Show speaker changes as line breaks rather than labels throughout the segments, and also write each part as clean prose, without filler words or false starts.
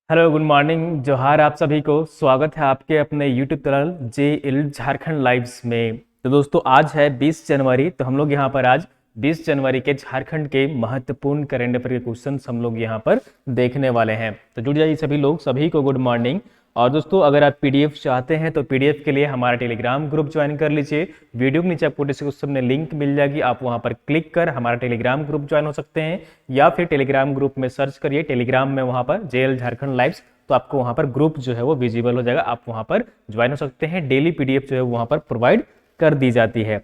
Hello good morning जोहार आप सभी को स्वागत है आपके अपने यूट्यूब चैनल जे झारखंड लाइव्स में। तो दोस्तों आज है 20 जनवरी। तो हम लोग यहाँ पर आज 20 जनवरी के झारखंड के महत्वपूर्ण करंट अफेयर के क्वेश्चन हम लोग यहाँ पर देखने वाले हैं। तो जुड़ जाइए सभी लोग, सभी को गुड मॉर्निंग। और दोस्तों अगर आप पीडीएफ चाहते हैं तो पीडीएफ के लिए हमारा टेलीग्राम ग्रुप ज्वाइन कर लीजिए। वीडियो के नीचे आपको डिस्क्रिप्शन में लिंक मिल जाएगी, आप वहां पर क्लिक कर हमारा टेलीग्राम ग्रुप ज्वाइन हो सकते हैं, या फिर टेलीग्राम ग्रुप में सर्च करिए टेलीग्राम में वहां पर जेएल झारखंड लाइव्स, तो आपको वहां पर ग्रुप जो है वो विजिबल हो जाएगा, आप वहां पर ज्वाइन हो सकते हैं। डेली पीडीएफ जो है वहां पर प्रोवाइड कर दी जाती है।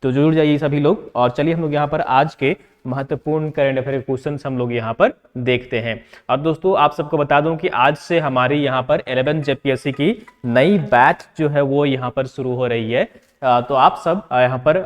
तो जरूर जाइए सभी लोग। और चलिए हम लोग यहाँ पर आज के महत्वपूर्ण करंट अफेयर क्वेश्चन हम लोग यहाँ पर देखते हैं। और दोस्तों आप सबको बता दूं कि आज से हमारी यहाँ पर 11 जेपीएससी की नई बैच जो है वो यहाँ पर शुरू हो रही है। तो आप सब यहाँ पर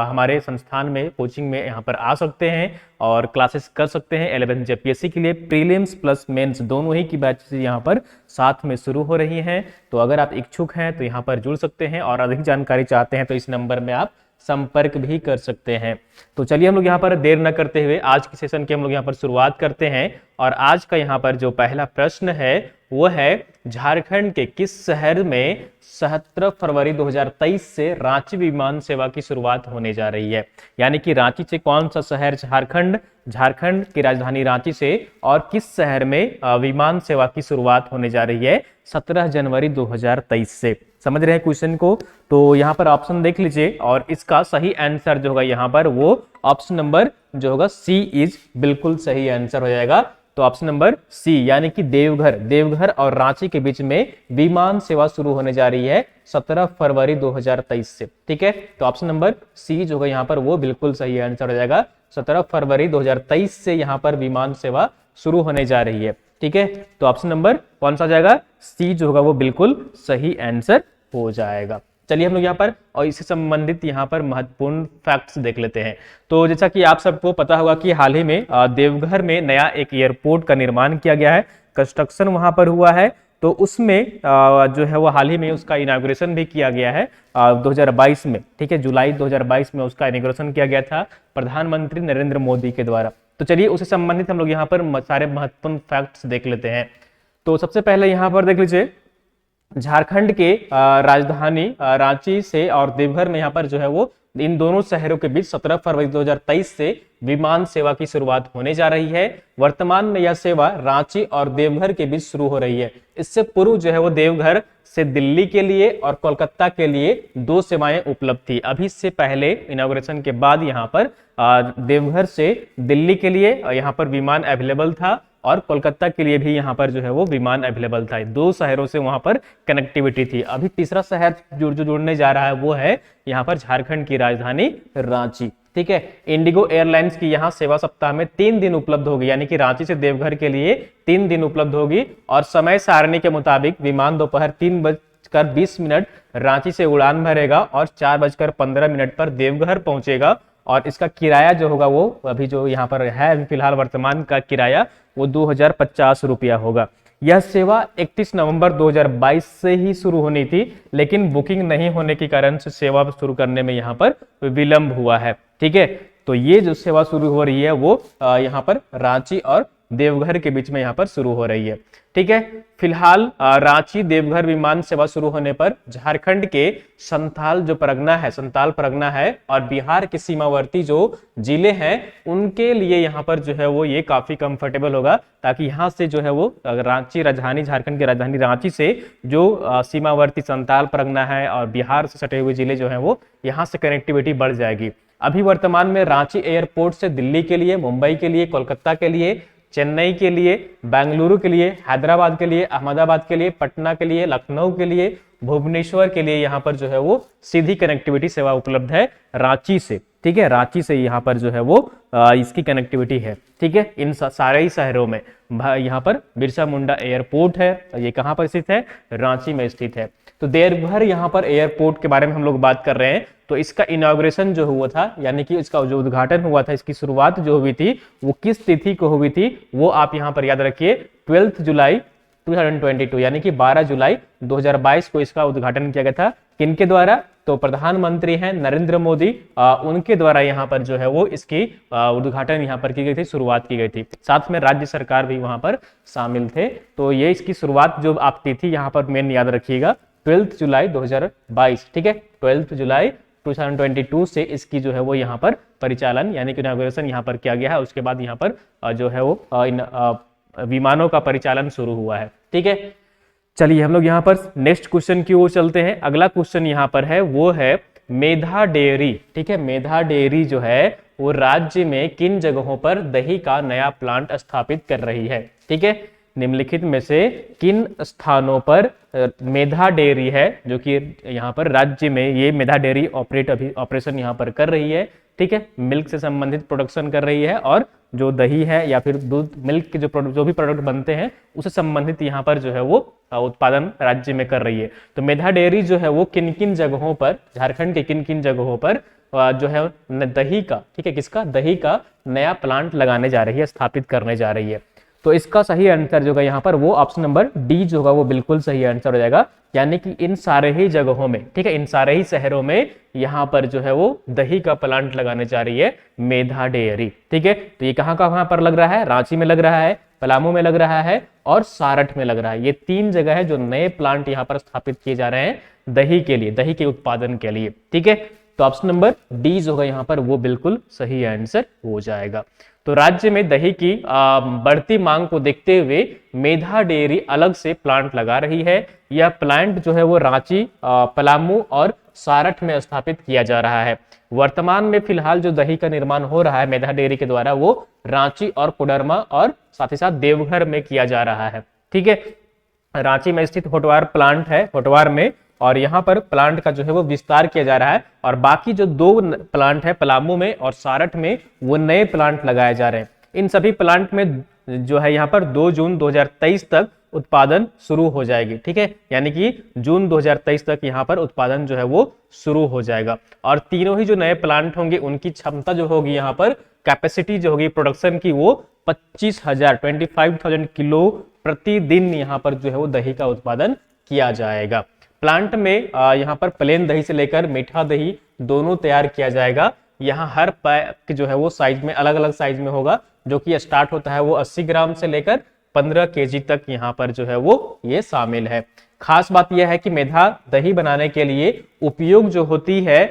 हमारे संस्थान में कोचिंग में यहाँ पर आ सकते हैं और क्लासेस कर सकते हैं। 11 जेपीएससी के लिए प्रीलिम्स प्लस मेंस दोनों ही की बैचेस यहाँ पर साथ में शुरू हो रही हैं। तो अगर आप इच्छुक हैं तो यहाँ पर जुड़ सकते हैं और अधिक जानकारी चाहते हैं तो इस नंबर में आप संपर्क भी कर सकते हैं। तो चलिए हम लोग यहाँ पर देर न करते हुए आज के सेशन की हम लोग यहाँ पर शुरुआत करते हैं। और आज का यहाँ पर जो पहला प्रश्न है वो है, झारखंड के किस शहर में 17 फरवरी 2023 से रांची विमान सेवा की शुरुआत होने जा रही है। यानी कि रांची से कौन सा शहर, झारखंड की राजधानी रांची से और किस शहर में विमान सेवा की शुरुआत होने जा रही है 17 जनवरी 2023 से। समझ रहे हैं क्वेश्चन को? तो यहाँ पर ऑप्शन देख लीजिए और इसका सही आंसर जो होगा यहाँ पर वो ऑप्शन नंबर जो होगा सी इज बिल्कुल सही आंसर हो जाएगा। तो ऑप्शन नंबर सी यानी कि देवघर और रांची के बीच में विमान सेवा शुरू होने जा रही है 17 फरवरी 2023 से। ठीक है, तो ऑप्शन नंबर सी जो होगा यहाँ पर वो बिल्कुल सही आंसर हो जाएगा। 17 फरवरी 2023 से यहाँ पर विमान सेवा शुरू होने जा रही है। ठीक है, तो ऑप्शन नंबर कौन सा हो जाएगा? सी जो होगा वो बिल्कुल सही आंसर हो जाएगा। चलिए हम लोग यहाँ पर और इससे संबंधित यहाँ पर महत्वपूर्ण फैक्ट्स देख लेते हैं। तो जैसा कि आप सबको पता होगा कि हाल ही में देवघर में नया एक एयरपोर्ट का निर्माण किया गया है, कंस्ट्रक्शन वहां पर हुआ है। तो उसमें जो है वो हाल ही में उसका इनॉग्रेशन भी किया गया है 2022 में। ठीक है, जुलाई 2022 में उसका इनॉग्रेशन किया गया था प्रधानमंत्री नरेंद्र मोदी के द्वारा। तो चलिए उससे संबंधित हम लोग यहाँ पर सारे महत्वपूर्ण फैक्ट्स देख लेते हैं। तो सबसे पहले यहाँ पर देख लीजिए, झारखंड के राजधानी रांची से और देवघर में यहाँ पर जो है वो इन दोनों शहरों के बीच 17 फरवरी 2023 से विमान सेवा की शुरुआत होने जा रही है। वर्तमान में यह सेवा रांची और देवघर के बीच शुरू हो रही है। इससे पूर्व जो है वो देवघर से दिल्ली के लिए और कोलकाता के लिए 2 सेवाएं उपलब्ध थी। अभी से पहले इनॉग्रेशन के बाद यहाँ पर देवघर से दिल्ली के लिए यहाँ पर विमान अवेलेबल था और कोलकाता के लिए भी यहाँ पर जो है वो विमान अवेलेबल था। 2 शहरों से वहां पर कनेक्टिविटी थी। अभी तीसरा शहर जो जुड़ने जा रहा है वो है यहाँ पर झारखंड की राजधानी रांची। ठीक है, इंडिगो एयरलाइंस की यहाँ सेवा सप्ताह में 3 दिन उपलब्ध होगी, यानी कि रांची से देवघर के लिए 3 दिन उपलब्ध होगी। और समय सारणी के मुताबिक विमान दोपहर 3:20 रांची से उड़ान भरेगा और 4:15 पर देवघर पहुंचेगा। और इसका किराया जो होगा वो अभी जो यहाँ पर है अभी फिलहाल वर्तमान का किराया वो 2050 रुपया होगा। यह सेवा 31 नवंबर 2022 से ही शुरू होनी थी, लेकिन बुकिंग नहीं होने के कारण से सेवा शुरू करने में यहाँ पर विलंब हुआ है। ठीक है, तो ये जो सेवा शुरू हो रही है वो यहाँ पर रांची और देवघर के बीच में यहाँ पर शुरू हो रही है। ठीक है, फिलहाल रांची देवघर विमान सेवा शुरू होने पर झारखंड के संथाल परगना है और बिहार के सीमावर्ती जो जिले हैं उनके लिए यहाँ पर जो है वो ये काफी कंफर्टेबल होगा, ताकि यहाँ से जो है वो झारखंड की राजधानी रांची से जो सीमावर्ती संथाल परगना है और बिहार से सटे हुए जिले जो है वो यहाँ से कनेक्टिविटी बढ़ जाएगी। अभी वर्तमान में रांची एयरपोर्ट से दिल्ली के लिए, मुंबई के लिए, कोलकाता के लिए, चेन्नई के लिए, बेंगलुरु के लिए, हैदराबाद के लिए, अहमदाबाद के लिए, पटना के लिए, लखनऊ के लिए, भुवनेश्वर के लिए यहाँ पर जो है वो सीधी कनेक्टिविटी सेवा उपलब्ध है रांची से। ठीक है, रांची से यहाँ पर जो है वो इसकी कनेक्टिविटी है। ठीक है, इन सारे ही शहरों में यहाँ पर बिरसा मुंडा एयरपोर्ट है, ये कहाँ पर स्थित है? रांची में स्थित है। तो देवघर यहाँ पर एयरपोर्ट के बारे में हम लोग बात कर रहे हैं। तो इसका इनॉग्रेशन जो हुआ था, यानी कि इसका जो उद्घाटन हुआ था, इसकी शुरुआत जो हुई थी वो किस तिथि को हुई थी वो आप यहाँ पर याद रखिए, 12 जुलाई 2022 यानी कि 12 जुलाई 2022 को इसका उद्घाटन किया गया था। किनके द्वारा? तो प्रधानमंत्री हैं नरेंद्र मोदी, उनके द्वारा यहाँ पर जो है वो इसकी उद्घाटन यहाँ पर की गई थी, शुरुआत की गई थी। साथ में राज्य सरकार भी वहां पर शामिल थे। तो ये इसकी शुरुआत जो आप तिथि यहाँ पर मेन याद रखिएगा 12 जुलाई 2022, ठीक है, 12 जुलाई 2022 से इसकी जो है वो यहाँ पर परिचालन यानी कि इनॉग्रेशन यहाँ पर किया गया है। उसके बाद यहाँ पर जो है वो विमानों का परिचालन शुरू हुआ है, ठीक है। चलिए हम लोग यहाँ पर नेक्स्ट क्वेश्चन की ओर चलते हैं। अगला क्वेश्चन यहाँ पर है वो है मेधा डेयरी, ठीक है। मेधा डेयरी जो है वो राज्य में किन जगहों पर दही का नया प्लांट स्थापित कर रही है, ठीक है। निम्नलिखित में से किन स्थानों पर मेधा डेयरी है जो कि यहाँ पर राज्य में ये मेधा डेयरी ऑपरेशन यहाँ पर कर रही है, ठीक है। मिल्क से संबंधित प्रोडक्शन कर रही है और जो दही है या फिर दूध मिल्क के जो भी प्रोडक्ट बनते हैं उससे संबंधित यहाँ पर जो है वो उत्पादन राज्य में कर रही है। तो मेधा डेयरी जो है वो किन किन जगहों पर, झारखंड के किन किन जगहों पर जो है दही का, ठीक है, किसका, दही का नया प्लांट लगाने जा रही है, स्थापित करने जा रही है। तो इसका सही आंसर जो होगा यहाँ पर वो ऑप्शन नंबर डी जो होगा वो बिल्कुल सही आंसर हो जाएगा। यानी कि इन सारे ही जगहों में, ठीक है, इन सारे ही शहरों में यहाँ पर जो है वो दही का प्लांट लगाने जा रही है मेधा डेयरी, ठीक है। तो ये कहाँ पर लग रहा है, रांची में लग रहा है, पलामू में लग रहा है और सारठ में लग रहा है। ये 3 जगह है जो नए प्लांट यहाँ पर स्थापित किए जा रहे हैं दही के लिए, दही के उत्पादन के लिए, ठीक है। तो ऑप्शन नंबर डी जो होगा यहाँ पर वो बिल्कुल सही आंसर हो जाएगा। तो राज्य में दही की बढ़ती मांग को देखते हुए मेधा डेयरी अलग से प्लांट लगा रही है। यह प्लांट जो है वो रांची, पलामू और सारठ में स्थापित किया जा रहा है। वर्तमान में फिलहाल जो दही का निर्माण हो रहा है मेधा डेयरी के द्वारा वो रांची और कोडरमा और साथ ही साथ देवघर में किया जा रहा है, ठीक है। रांची में स्थित होटवार प्लांट है, होटवार में, और यहाँ पर प्लांट का जो है वो विस्तार किया जा रहा है और बाकी जो 2 प्लांट है पलामू में और सारठ में वो नए प्लांट लगाए जा रहे हैं। इन सभी प्लांट में जो है यहाँ पर 2 जून 2023 तक उत्पादन शुरू हो जाएगी, ठीक है। यानी कि जून 2023 तक यहाँ पर उत्पादन जो है वो शुरू हो जाएगा और तीनों ही जो नए प्लांट होंगे उनकी क्षमता जो होगी यहाँ पर, कैपेसिटी जो होगी प्रोडक्शन की, वो 25,000 किलो प्रतिदिन यहाँ पर जो है वो दही का उत्पादन किया जाएगा। प्लांट में यहाँ पर प्लेन दही से लेकर मीठा दही दोनों तैयार किया जाएगा। यहाँ हर पैक जो है वो साइज में अलग अलग साइज में होगा, जो कि स्टार्ट होता है वो 80 ग्राम से लेकर 15 केजी तक यहाँ पर जो है वो ये शामिल है। खास बात यह है कि मेधा दही बनाने के लिए उपयोग जो होती है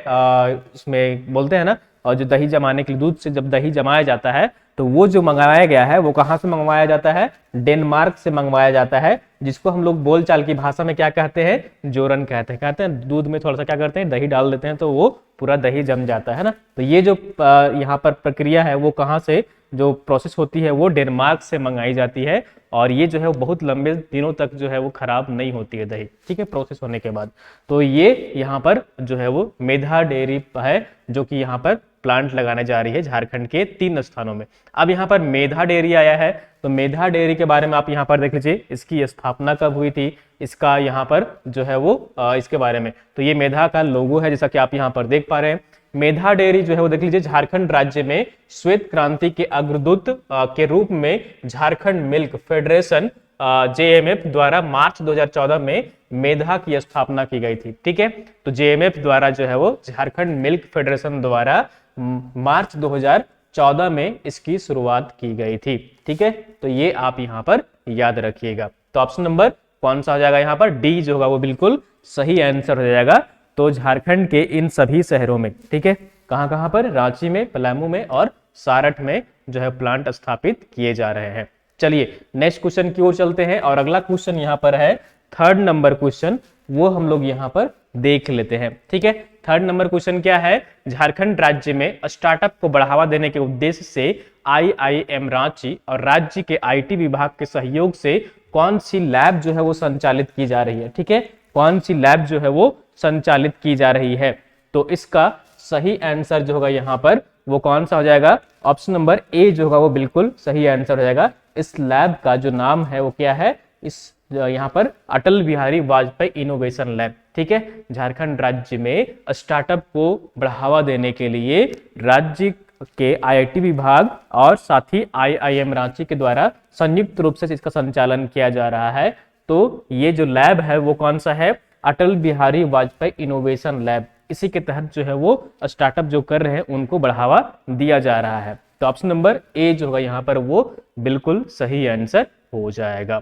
उसमें बोलते हैं ना, और जो दही जमाने के लिए दूध से जब दही जमाया जाता है तो वो जो मंगवाया गया है वो कहाँ से मंगवाया जाता है, डेनमार्क से मंगवाया जाता है, जिसको हम लोग बोलचाल की भाषा में क्या कहते हैं, जोरन कहते हैं। दूध में थोड़ा सा क्या करते हैं, दही डाल देते हैं तो वो पूरा दही जम जाता है ना। तो ये जो यहाँ पर प्रक्रिया है वो कहाँ से जो प्रोसेस होती है वो डेनमार्क से मंगाई जाती है और ये जो है बहुत लंबे दिनों तक जो है वो खराब नहीं होती है दही, ठीक है, प्रोसेस होने के बाद। तो ये यहाँ पर जो है वो मेधा डेयरी है जो कि यहाँ पर प्लांट लगाने जा रही है झारखंड के 3 स्थानों में। अब यहाँ पर मेधा डेयरी आया है तो मेधा डेयरी के बारे में आप यहाँ पर देख लीजिए, इसकी स्थापना कब हुई थी, इसका यहाँ पर जो है वो इसके बारे में। तो ये मेधा का लोगो है जैसा कि आप यहाँ पर देख पा रहे हैं। मेधा डेयरी जो है वो देख लीजिए झारखंड राज्य में श्वेत क्रांति के अग्रदूत के रूप में झारखंड मिल्क फेडरेशन जेएमएफ द्वारा मार्च 2014 में मेधा की स्थापना की गई थी, ठीक है। तो जेएमएफ द्वारा जो है वो झारखंड मिल्क फेडरेशन द्वारा मार्च 2014 में इसकी शुरुआत की गई थी, ठीक है। तो ये आप यहाँ पर याद रखिएगा। तो ऑप्शन नंबर कौन सा हो जाएगा यहाँ पर, डी जो होगा वो बिल्कुल सही आंसर हो जाएगा। तो झारखंड के इन सभी शहरों में, ठीक है, कहां पर, रांची में, पलामू में और सारठ में जो है प्लांट स्थापित किए जा रहे हैं। चलिए नेक्स्ट क्वेश्चन की ओर चलते हैं और अगला क्वेश्चन यहाँ पर है 3rd नंबर क्वेश्चन, वो हम लोग यहाँ पर देख लेते हैं, ठीक है। 3rd नंबर क्वेश्चन क्या है, झारखंड राज्य में स्टार्टअप को बढ़ावा देने के उद्देश्य से IIM रांची और राज्य के IT विभाग के सहयोग से कौन सी लैब जो है वो संचालित की जा रही है, ठीक है, कौन सी लैब जो है वो संचालित की जा रही है। तो इसका सही आंसर जो होगा यहाँ पर वो कौन सा हो जाएगा, ऑप्शन नंबर ए जो होगा वो बिल्कुल सही आंसर हो जाएगा। इस लैब का जो नाम है वो क्या है, इस यहाँ पर अटल बिहारी वाजपेयी इनोवेशन लैब, ठीक है। झारखंड राज्य में स्टार्टअप को बढ़ावा देने के लिए राज्य के IIT विभाग और साथ ही IIM रांची के द्वारा संयुक्त रूप से इसका संचालन किया जा रहा है। तो ये जो लैब है वो कौन सा है, अटल बिहारी वाजपेयी इनोवेशन लैब, इसी के तहत जो है वो स्टार्टअप जो कर रहे हैं उनको बढ़ावा दिया जा रहा है। तो ऑप्शन नंबर ए जो होगा यहाँ पर वो बिल्कुल सही आंसर हो जाएगा।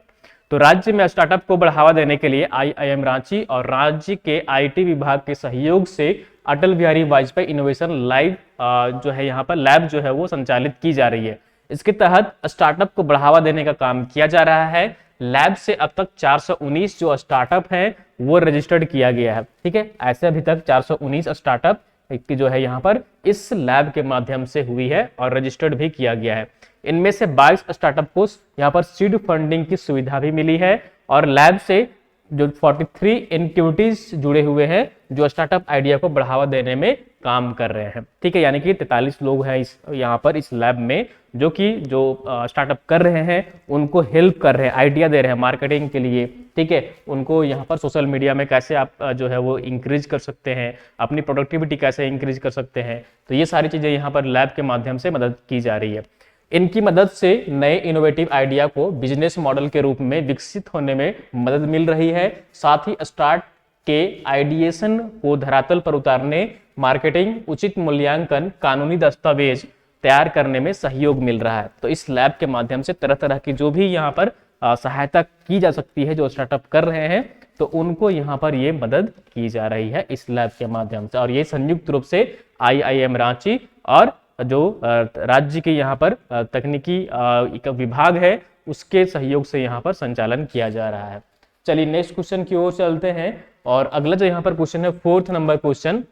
तो राज्य में स्टार्टअप को बढ़ावा देने के लिए आईआईएम रांची और राज्य के आईटी विभाग के सहयोग से अटल बिहारी वाजपेयी इनोवेशन लाइव जो है यहाँ पर लैब जो है वो संचालित की जा रही है। इसके तहत स्टार्टअप को बढ़ावा देने का काम किया जा रहा है। लैब से अब तक 419 जो स्टार्टअप है वो रजिस्टर्ड किया गया है। ठीक है, ऐसे अभी तक 419 स्टार्टअप की जो है यहाँ पर इस लैब के माध्यम से हुई है और रजिस्टर्ड भी किया गया है। इनमें से 22 स्टार्टअप को यहाँ पर सीड फंडिंग की सुविधा भी मिली है और लैब से जो 43 इनक्यूबिटीज जुड़े हुए हैं जो स्टार्टअप आइडिया को बढ़ावा देने में काम कर रहे हैं। ठीक है, यानी कि 43 लोग हैं इस यहाँ पर इस लैब में जो कि जो स्टार्टअप कर रहे हैं उनको हेल्प कर रहे हैं, आइडिया दे रहे हैं मार्केटिंग के लिए। ठीक है, उनको यहाँ पर सोशल मीडिया में कैसे आप जो है वो इंक्रीज कर सकते हैं, अपनी प्रोडक्टिविटी कैसे इंक्रीज कर सकते हैं, तो ये सारी चीज़ें यहाँ पर लैब के माध्यम से मदद की जा रही है। इनकी मदद से नए इनोवेटिव आइडिया को बिजनेस मॉडल के रूप में विकसित होने में मदद मिल रही है। साथ ही स्टार्ट के आइडिएशन को धरातल पर उतारने, मार्केटिंग, उचित मूल्यांकन, कानूनी दस्तावेज तैयार करने में सहयोग मिल रहा है। तो इस लैब के माध्यम से तरह तरह की जो भी यहाँ पर सहायता की जा सकती है जो स्टार्टअप कर रहे हैं तो उनको यहाँ पर ये मदद की जा रही है इस लैब के माध्यम से। और ये संयुक्त रूप से आईआईएम रांची और जो राज्य के यहाँ पर तकनीकी विभाग है उसके सहयोग से यहाँ पर संचालन किया जा रहा है। चलिए नेक्स्ट क्वेश्चन की ओर चलते हैं और अगला जो यहाँ पर क्वेश्चन है 4th नंबर क्वेश्चन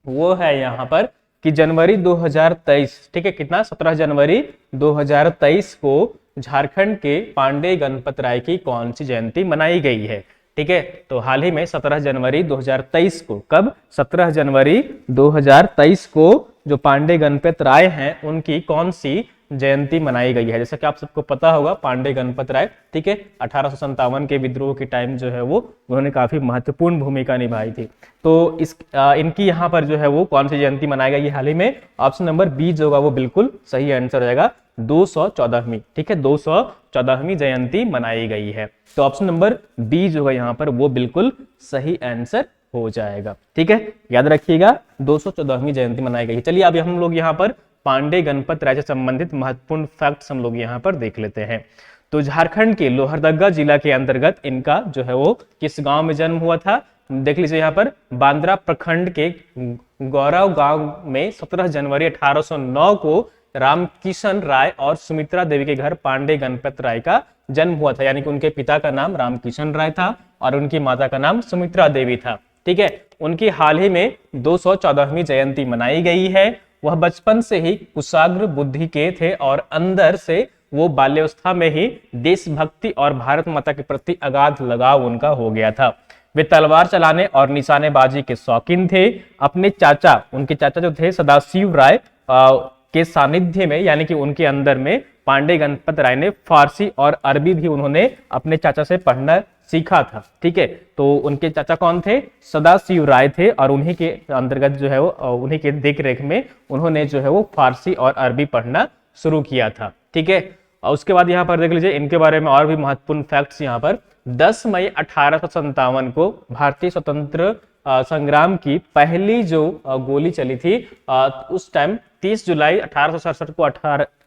वो है यहाँ पर कि जनवरी 2023, ठीक है, कितना 17 जनवरी 2023 को झारखंड के पांडे गणपत राय की कौन सी जयंती मनाई गई है। ठीक है, तो हाल ही में 17 जनवरी 2023 को, कब 17 जनवरी 2023 को जो पांडे गणपत राय हैं उनकी कौन सी जयंती मनाई गई है। जैसा कि आप सबको पता होगा पांडे गणपत राय, ठीक है, 1857 के विद्रोह के टाइम जो है वो उन्होंने काफी महत्वपूर्ण भूमिका निभाई थी। तो इनकी यहाँ पर जो है वो कौन सी जयंती मनाई गई हाल ही में, ऑप्शन नंबर बी जो होगा वो बिल्कुल सही आंसर हो जाएगा, 214वीं, ठीक है, 214वीं जयंती मनाई गई है। तो ऑप्शन नंबर बी जो है यहाँ पर वो बिल्कुल सही आंसर हो जाएगा। ठीक है, याद रखिएगा 214वीं जयंती मनाई गई है। चलिए अब हम लोग यहाँ पर पांडे गणपत राय से संबंधित महत्वपूर्ण फैक्ट्स हम लोग यहाँ पर देख लेते हैं। तो झारखंड के लोहरदगा जिला के अंतर्गत इनका जो है वो किस गांव में जन्म हुआ था, देख लीजिए यहाँ पर बांद्रा प्रखंड के गौरव गांव में 17 जनवरी 1809 को रामकिशन राय और सुमित्रा देवी के घर पांडे गणपत राय का जन्म हुआ था। यानी कि उनके पिता का नाम रामकिशन राय था और उनकी माता का नाम सुमित्रा देवी था। ठीक है, उनकी हाल ही में 214वीं जयंती मनाई गई है। वह बचपन से ही कुशाग्र बुद्धि के थे और अंदर से वो बाल्यावस्था में ही देशभक्ति और भारत माता के प्रति अगाध लगाव उनका हो गया था। वे तलवार चलाने और निशानेबाजी के शौकीन थे। अपने चाचा, उनके चाचा जो थे सदाशिव राय के सानिध्य में, यानी कि उनके अंदर में पांडे गणपत राय ने फारसी और अरबी भी उन्होंने अपने चाचा से पढ़ना सीखा था। ठीक है, तो उनके चाचा कौन थे, सदाशिव राय थे और उन्हीं के अंतर्गत जो है वो उन्हीं के देख रेख में उन्होंने जो है वो फारसी और अरबी पढ़ना शुरू किया था। ठीक है, और उसके बाद यहाँ पर देख लीजिए इनके बारे में और भी महत्वपूर्ण फैक्ट्स। यहाँ पर 10 मई 1857 को भारतीय स्वतंत्र संग्राम की पहली जो गोली चली थी उस टाइम 30 जुलाई 1867 को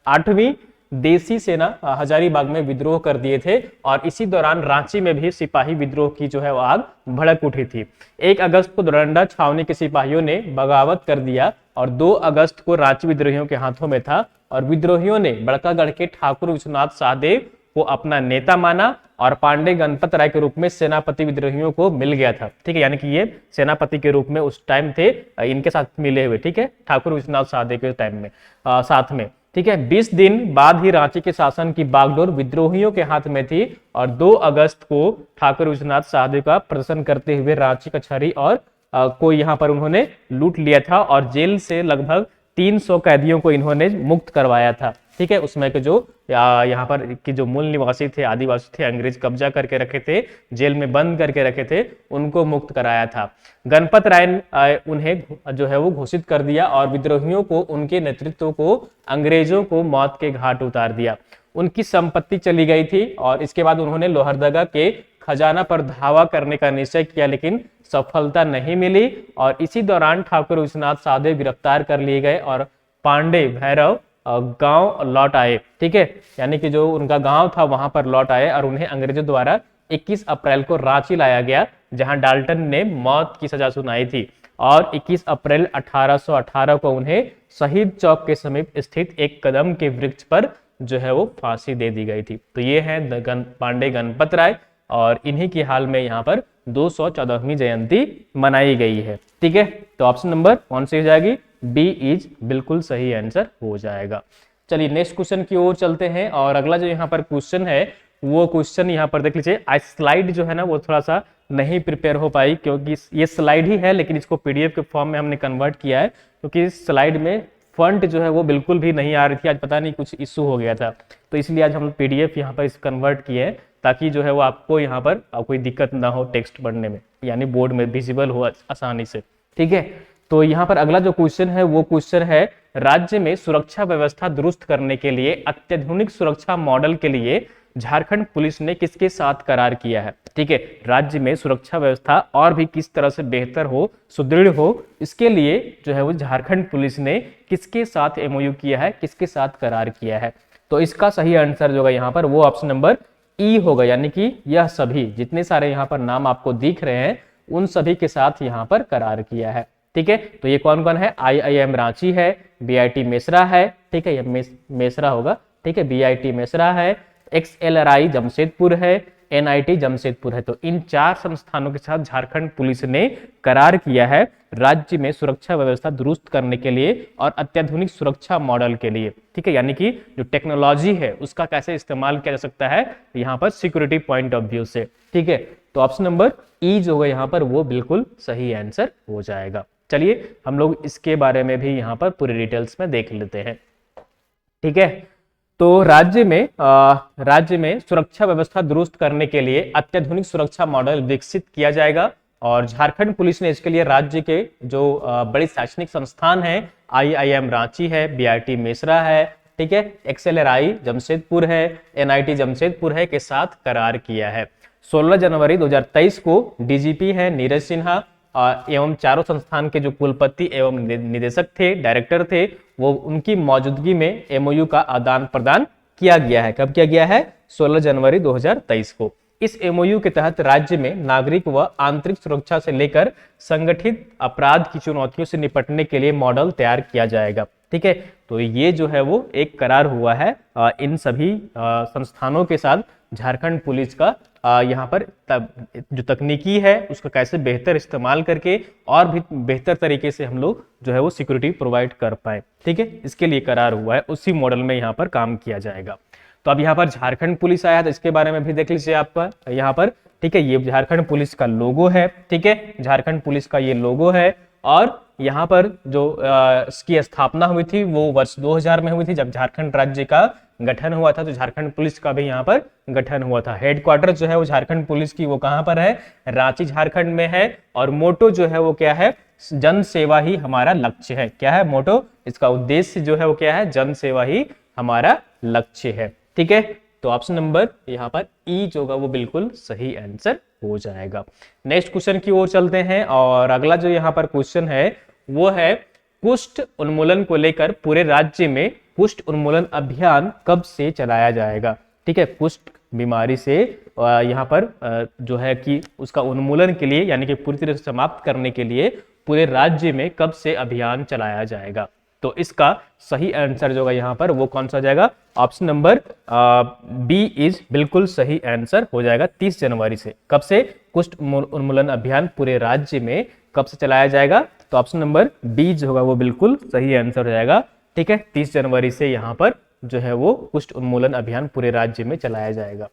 8वीं देसी सेना हजारीबाग में विद्रोह कर दिए थे और इसी दौरान रांची में भी सिपाही विद्रोह की जो है वो आग भड़क उठी थी। 1 अगस्त को डोरंडा छावनी के सिपाहियों ने बगावत कर दिया और 2 अगस्त को रांची विद्रोहियों के हाथों में था और विद्रोहियों ने बड़कागढ़ के ठाकुर विश्वनाथ शाहदेव को अपना नेता माना और पांडे गणपत राय के रूप में सेनापति विद्रोहियों को मिल गया था। ठीक है, यानी कि ये सेनापति के रूप में उस टाइम थे इनके साथ मिले हुए। ठीक है, ठाकुर विश्वनाथ शाहदेव के टाइम में साथ में। ठीक है, 20 दिन बाद ही रांची के शासन की बागडोर विद्रोहियों के हाथ में थी और 2 अगस्त को ठाकुर विश्वनाथ शाहदेव का प्रदर्शन करते हुए रांची कचहरी और को यहाँ पर उन्होंने लूट लिया था और जेल से लगभग 300 कैदियों को इन्होंने मुक्त करवाया था। ठीक है, उसमें के जो यहाँ पर की जो मूल निवासी थे, आदिवासी थे, अंग्रेज कब्जा करके रखे थे, जेल में बंद करके रखे थे, उनको मुक्त कराया था। गणपत राय ने उन्हें जो है वो घोषित कर दिया और विद्रोहियों को, उनके नेतृत्व को, अंग्रेजों को मौत के घाट उतार दिया। उनकी संपत्ति चली गई थी और इसके बाद उन्होंने लोहरदगा के खजाना पर धावा करने का निश्चय किया, लेकिन सफलता नहीं मिली। और इसी दौरान ठाकुर विश्वनाथ साधव गिरफ्तार कर लिए गए और पांडे भैरव गांव लौट आए। ठीक है, यानी कि जो उनका गांव था वहां पर लौट आए और उन्हें अंग्रेजों द्वारा 21 अप्रैल को रांची लाया गया, जहां डाल्टन ने मौत की सजा सुनाई थी। और 21 अप्रैल 1818 को उन्हें शहीद चौक के समीप स्थित एक कदम के वृक्ष पर जो है वो फांसी दे दी गई थी। तो ये है पांडे गणपत राय, और इन्हीं की हाल में यहाँ पर 214वीं जयंती मनाई गई है। ठीक है, तो ऑप्शन नंबर कौन सी हो जाएगी? बी इज बिल्कुल सही आंसर हो जाएगा। चलिए नेक्स्ट क्वेश्चन की ओर चलते हैं, और अगला जो यहाँ पर क्वेश्चन है वो क्वेश्चन यहाँ पर देख लीजिए। आज स्लाइड जो है ना वो थोड़ा सा नहीं प्रिपेयर हो पाई, क्योंकि ये स्लाइड ही है लेकिन इसको पीडीएफ के फॉर्म में हमने कन्वर्ट किया है, क्योंकि इस स्लाइड में फॉन्ट जो है वो बिल्कुल भी नहीं आ रही थी। आज पता नहीं कुछ इशू हो गया था, तो इसलिए आज हम पीडीएफ यहाँ पर इस कन्वर्ट किए हैं, ताकि जो है वो आपको यहाँ पर कोई दिक्कत ना हो टेक्स्ट पढ़ने में, यानी बोर्ड में विजिबल हो आसानी से। ठीक है, तो यहाँ पर अगला जो क्वेश्चन है वो क्वेश्चन है, राज्य में सुरक्षा व्यवस्था दुरुस्त करने के लिए अत्याधुनिक सुरक्षा मॉडल के लिए झारखंड पुलिस ने किसके साथ करार किया है? ठीक है, राज्य में सुरक्षा व्यवस्था और भी किस तरह से बेहतर हो, सुदृढ़ हो, इसके लिए जो है वो झारखंड पुलिस ने किसके साथ एमओयू किया है, किसके साथ करार किया है? तो इसका सही आंसर जो होगा यहाँ पर वो ऑप्शन नंबर ई होगा, यानी कि यह सभी जितने सारे यहाँ पर नाम आपको दिख रहे हैं उन सभी के साथ यहाँ पर करार किया है। ठीक है, तो ये कौन कौन है? IIM रांची है, BIT मेसरा है, ठीक है, ये मेसरा होगा, ठीक है, BIT मेसरा है, XLRI जमशेदपुर है, NIT जमशेदपुर है। तो इन 4 संस्थानों के साथ झारखंड पुलिस ने करार किया है राज्य में सुरक्षा व्यवस्था दुरुस्त करने के लिए और अत्याधुनिक सुरक्षा मॉडल के लिए। ठीक है, यानी कि जो टेक्नोलॉजी है उसका कैसे इस्तेमाल किया जा सकता है यहाँ पर सिक्योरिटी पॉइंट ऑफ व्यू से। ठीक है, तो ऑप्शन नंबर ई जो होगा यहाँ पर वो बिल्कुल सही आंसर हो जाएगा। चलिए हम लोग इसके बारे में भी यहाँ पर पूरी डिटेल्स में देख लेते हैं। ठीक है, तो राज्य में सुरक्षा व्यवस्था दुरुस्त करने के लिए अत्याधुनिक सुरक्षा मॉडल विकसित किया जाएगा, और झारखंड पुलिस ने इसके लिए राज्य के जो बड़े शैक्षणिक संस्थान हैं, IIM रांची है, BIT मेसरा है, ठीक है, XLRI जमशेदपुर है, NIT जमशेदपुर है, के साथ करार किया है। 16 जनवरी 2023 को DGP है नीरज सिन्हा एवं चारों संस्थान के जो कुलपति एवं निदेशक थे, डायरेक्टर थे, वो उनकी मौजूदगी में MOU का आदान प्रदान किया गया है। कब किया गया है? 16 जनवरी 2023 को। इस MOU के तहत राज्य में नागरिक व आंतरिक सुरक्षा से लेकर संगठित अपराध की चुनौतियों से निपटने के लिए मॉडल तैयार किया जाएगा। ठीक है, तो ये जो है वो एक करार हुआ है इन सभी संस्थानों के साथ झारखंड पुलिस का, यहाँ पर जो तकनीकी है उसका कैसे बेहतर इस्तेमाल करके और भी बेहतर तरीके से हम लोग जो है वो सिक्योरिटी प्रोवाइड कर पाए। ठीक है, इसके लिए करार हुआ है, उसी मॉडल में यहाँ पर काम किया जाएगा। तो अब यहाँ पर झारखंड पुलिस आया, तो इसके बारे में भी देख लीजिए आपका यहाँ पर। ठीक है, ये झारखंड पुलिस का लोगो है। ठीक है, झारखंड पुलिस का ये लोगो है, और यहाँ पर जो इसकी स्थापना हुई थी वो वर्ष 2000 में हुई थी, जब झारखंड राज्य का गठन हुआ था। तो झारखंड पुलिस का भी यहाँ पर गठन हुआ था। हेडक्वार्टर जो है वो झारखंड पुलिस की वो कहाँ पर है? रांची झारखंड में है। और मोटो जो है वो क्या है? जन सेवा ही हमारा लक्ष्य है। क्या है मोटो? इसका उद्देश्य जो है वो क्या है? जन सेवा ही हमारा लक्ष्य है। ठीक है, तो ऑप्शन नंबर यहाँ पर ई जो होगा वो बिल्कुल सही आंसर हो जाएगा। नेक्स्ट क्वेश्चन की ओर चलते हैं, और अगला जो यहाँ पर क्वेश्चन है वो है, कुष्ठ उन्मूलन को लेकर पूरे राज्य में कुष्ठ उन्मूलन अभियान कब से चलाया जाएगा? ठीक है, कुष्ठ बीमारी से यहाँ पर जो है कि उसका उन्मूलन के लिए, यानी कि पूरी तरह से समाप्त करने के लिए पूरे राज्य में कब से अभियान चलाया जाएगा? तो इसका सही आंसर जो होगा यहाँ पर वो कौन सा हो जाएगा? ऑप्शन नंबर बी इज बिल्कुल सही आंसर हो जाएगा। 30 जनवरी से। कब से कुष्ठ उन्मूलन अभियान पूरे राज्य में कब से चलाया जाएगा? तो ऑप्शन नंबर बी जो होगा वो बिल्कुल सही आंसर हो जाएगा। ठीक है, 30 जनवरी से यहाँ पर जो है वो कुष्ठ उन्मूलन अभियान पूरे राज्य में चलाया जाएगा।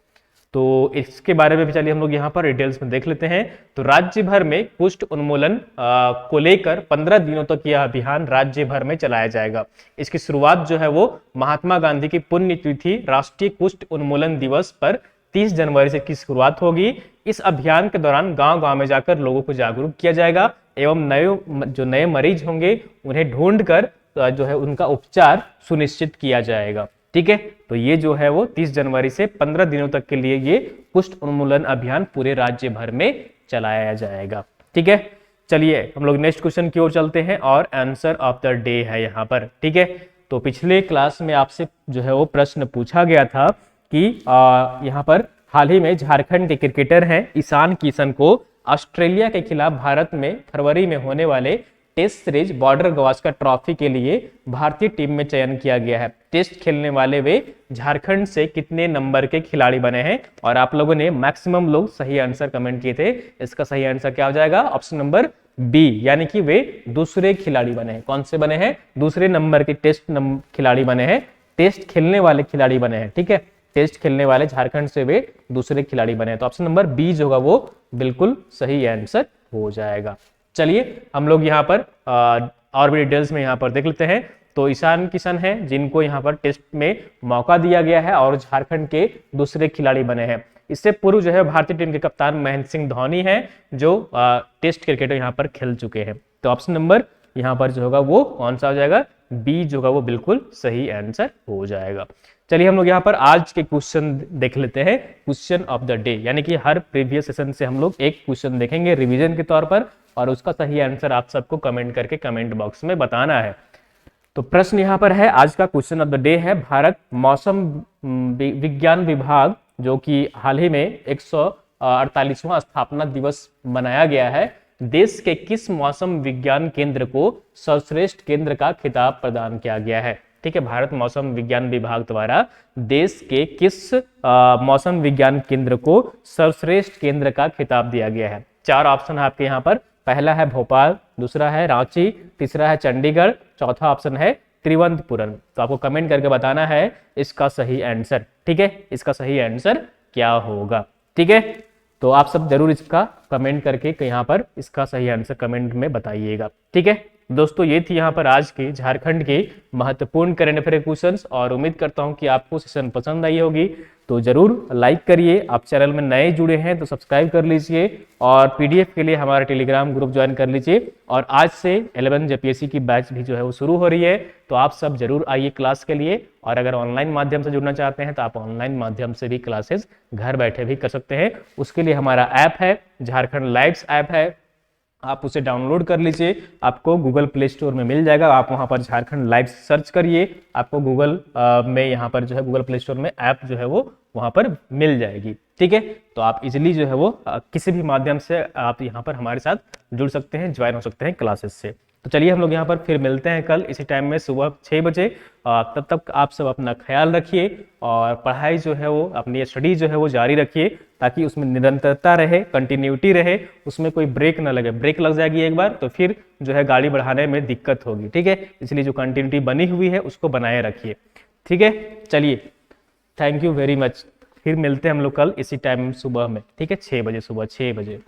तो इसके बारे में भी चलिए हम लोग यहाँ पर डिटेल्स में देख लेते हैं। तो राज्य भर में कुष्ठ उन्मूलन को लेकर 15 दिनों तक यह अभियान राज्य भर में चलाया जाएगा। इसकी शुरुआत जो है वो महात्मा गांधी की पुण्यतिथि राष्ट्रीय कुष्ठ उन्मूलन दिवस पर 30 जनवरी से की शुरुआत होगी। इस अभियान के दौरान गांव-गांव में जाकर लोगों को जागरूक किया जाएगा एवं नए मरीज होंगे उन्हें ढूंढकर जो है उनका उपचार सुनिश्चित किया जाएगा। ठीक है। तो ये जो है वो 30 जनवरी से 15 दिनों तक के लिए ये कुष्ठ उन्मूलन अभियान पूरे राज्य भर में चलाया जाएगा। ठीक है, चलिए हम लोग नेक्स्ट क्वेश्चन की ओर चलते हैं और आंसर ऑफ द डे है यहाँ पर। ठीक है, तो पिछले क्लास में आपसे जो है वो प्रश्न पूछा गया था कि यहाँ पर हाल ही में झारखंड के क्रिकेटर हैं ईशान किशन को ऑस्ट्रेलिया के खिलाफ भारत में फरवरी में होने वाले test series Border Gavaskar Trophy के लिए भारतीय टीम में चयन किया गया है। टेस्ट खेलने वाले वे झारखंड से कितने नंबर के खिलाड़ी बने हैं? और आप लोगों ने मैक्सिमम लोग सही आंसर कमेंट किए थे। इसका सही आंसर क्या हो जाएगा? ऑप्शन नंबर बी, यानी कि वे दूसरे खिलाड़ी बने हैं। कौन से बने हैं? दूसरे नंबर के टेस्ट खिलाड़ी बने हैं, टेस्ट खेलने वाले खिलाड़ी बने हैं। ठीक है, टेस्ट खेलने वाले झारखंड से वे दूसरे खिलाड़ी बने हैं। तो ऑप्शन नंबर बी जो होगा वो बिल्कुल सही आंसर हो जाएगा। चलिए हम लोग यहाँ पर और भी डिटेल्स में यहाँ पर देख लेते हैं। तो ईशान किशन है जिनको यहाँ पर टेस्ट में मौका दिया गया है और झारखंड के दूसरे खिलाड़ी बने हैं। इससे पूर्व जो है भारतीय टीम के कप्तान महेंद्र सिंह धोनी हैं जो टेस्ट क्रिकेट यहाँ पर खेल चुके हैं। तो ऑप्शन नंबर यहाँ पर जो होगा वो कौन सा हो जाएगा? बी जो होगा वो बिल्कुल सही आंसर हो जाएगा। चलिए हम लोग यहाँ पर आज के क्वेश्चन देख लेते हैं, क्वेश्चन ऑफ द डे, यानी कि हर प्रीवियस सेशन से हम लोग एक क्वेश्चन देखेंगे रिवीजन के तौर पर और उसका सही आंसर आप सबको कमेंट करके कमेंट बॉक्स में बताना है। तो प्रश्न यहाँ पर है, आज का क्वेश्चन ऑफ द डे है, भारत मौसम विज्ञान विभाग जो कि हाल ही में 148वां स्थापना दिवस मनाया गया है, देश के किस मौसम विज्ञान केंद्र को सर्वश्रेष्ठ केंद्र का खिताब प्रदान किया गया है? ठीक है, भारत मौसम विज्ञान विभाग द्वारा देश के किस मौसम विज्ञान केंद्र को सर्वश्रेष्ठ केंद्र का खिताब दिया गया है? 4 ऑप्शन है आपके यहाँ पर। पहला है भोपाल, दूसरा है रांची, तीसरा है चंडीगढ़, चौथा ऑप्शन है तिरुवनंतपुरम। तो आपको कमेंट करके बताना है इसका सही आंसर। ठीक है, इसका सही आंसर क्या होगा? ठीक है, तो आप सब जरूर इसका कमेंट करके यहाँ पर इसका सही आंसर कमेंट में बताइएगा। ठीक है दोस्तों, ये थी यहाँ पर आज के झारखंड के महत्वपूर्ण करंट अफेयर क्वेश्चंस और उम्मीद करता हूँ कि आपको सेशन पसंद आई होगी। तो जरूर लाइक करिए, आप चैनल में नए जुड़े हैं तो सब्सक्राइब कर लीजिए और पीडीएफ के लिए हमारा टेलीग्राम ग्रुप ज्वाइन कर लीजिए। और आज से 11 जेपीएससी की बैच भी जो है वो शुरू हो रही है, तो आप सब जरूर आइए क्लास के लिए। और अगर ऑनलाइन माध्यम से जुड़ना चाहते हैं तो आप ऑनलाइन माध्यम से भी क्लासेस घर बैठे भी कर सकते हैं। उसके लिए हमारा ऐप है, झारखंड लाइव्स ऐप है, आप उसे डाउनलोड कर लीजिए, आपको गूगल प्ले स्टोर में मिल जाएगा। आप वहां पर झारखंड लाइव सर्च करिए, आपको गूगल में यहाँ पर जो है गूगल प्ले स्टोर में ऐप जो है वो वहां पर मिल जाएगी। ठीक है, तो आप इजिली जो है वो किसी भी माध्यम से आप यहाँ पर हमारे साथ जुड़ सकते हैं, ज्वाइन हो सकते हैं क्लासेस से। तो चलिए हम लोग यहाँ पर फिर मिलते हैं कल इसी टाइम में सुबह 6 बजे। तब तक आप सब अपना ख्याल रखिए और पढ़ाई जो है वो अपनी स्टडी जो है वो जारी रखिए, ताकि उसमें निरंतरता रहे, कंटिन्यूटी रहे, उसमें कोई ब्रेक ना लगे। ब्रेक लग जाएगी एक बार तो फिर जो है गाड़ी बढ़ाने में दिक्कत होगी। ठीक है, इसलिए जो कंटिन्यूटी बनी हुई है उसको बनाए रखिए। ठीक है, चलिए थैंक यू वेरी मच। फिर मिलते हैं हम लोग कल इसी टाइम सुबह में। ठीक है, 6 बजे, सुबह 6 बजे।